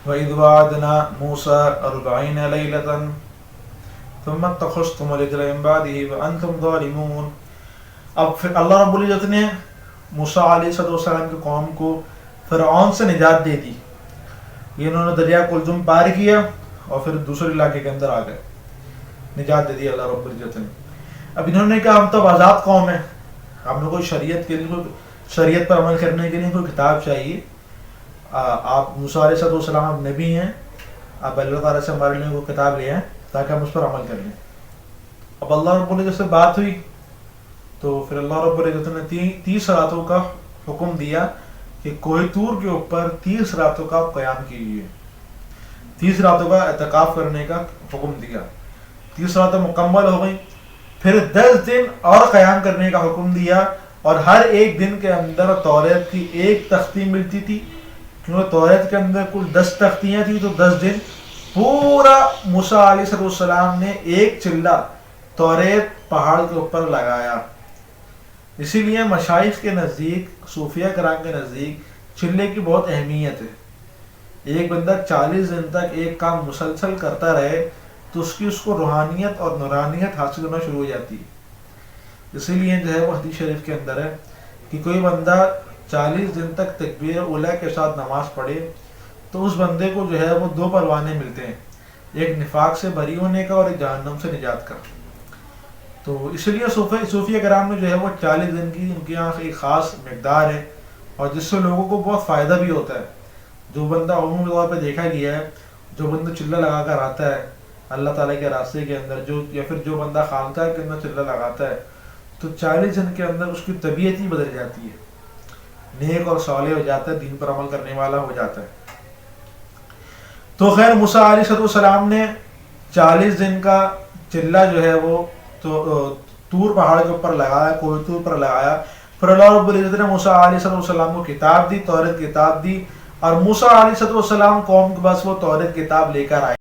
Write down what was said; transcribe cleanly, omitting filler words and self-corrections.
وَإِذْ وَعَدْنَا مُوسَىٰ 40 لَيْلَةً ثُمَّ اتَّخَذْتُمُ الْعِجْلَ مِن بَعْدِهِ وَأَنْتُمْ ظَالِمُونَ۔ اب پھر اللہ رب العزت نے موسیٰ علیہ السلام کی قوم کو فرعون سے نجات دے دی، یہ انہوں نے دریا کلثوم پار کیا اور پھر دوسرے علاقے کے اندر آ گئے، نجات دے دی اللہ رب العزت نے۔ اب انہوں نے کہا ہم تو آزاد قوم ہیں، ہم نے کوئی شریعت پر عمل کرنے کے لیے کوئی کتاب چاہیے، آپ موسیٰ علیہ السلام اب نبی ہیں، اب اللہ تعالیٰ سے ہمارے لیے کوئی کتاب لے آئیں تاکہ ہم اس پر عمل کر لیں۔ اب اللہ رب العزت سے بات ہوئی تو پھر اللہ رب العزت نے 30 راتوں کا حکم دیا کہ کوہ طور کے اوپر 30 راتوں کا قیام کیجیے، 30 راتوں کا اعتکاف کرنے کا حکم دیا۔ 30 راتیں مکمل ہو گئی، پھر 10 دن اور قیام کرنے کا حکم دیا، اور ہر ایک دن کے اندر توریت کی ایک تختی ملتی تھی، کیونکہ توریت کے اندر کل 10 تختیاں تھیں، تو 10 دن پورا موسیٰ علیہ السلام نے ایک چلہ توریت پہاڑ کے اوپر لگایا۔ اسی لیے مشائخ کے نزدیک، صوفیہ کرام کے نزدیک چلے کی بہت اہمیت ہے۔ ایک بندہ 40 دن تک ایک کام مسلسل کرتا رہے تو اس کو روحانیت اور نورانیت حاصل ہونا شروع ہو جاتی ہے۔ اسی لیے جو ہے وہ حدیث شریف کے اندر ہے کہ کوئی بندہ 40 دن تک تکبیر اولیٰ کے ساتھ نماز پڑھے تو اس بندے کو جو ہے وہ 2 پروانے ملتے ہیں، ایک نفاق سے بری ہونے کا اور ایک جہنم سے نجات کا۔ تو اس لیے صوفیہ کرام میں جو ہے وہ 40 دن کی ان کے یہاں ایک خاص مقدار ہے، اور جس سے لوگوں کو بہت فائدہ بھی ہوتا ہے۔ جو بندہ عمومی طور پہ دیکھا گیا ہے، جو بندہ چلہ لگا کر آتا ہے اللہ تعالیٰ کے راستے کے اندر، یا پھر جو بندہ خانقاہ کے اندر چلہ لگاتا ہے، تو 40 دن کے اندر اس کی طبیعت ہی بدل جاتی ہے، نیک اور صالح ہو جاتا ہے، دین پر عمل کرنے والا ہو جاتا ہے۔ تو خیر موسیٰ علیہ السلام نے 40 دن کا چلہ جو ہے وہ طور پہاڑ کے اوپر لگایا، کوہ طور پر لگایا۔ پھر اللہ رب العزت نے موسیٰ علیہ السلام کو کتاب دی، توریت کتاب دی، اور موسیٰ علیہ السلام قوم کے پاس وہ توریت کتاب لے کر آئے۔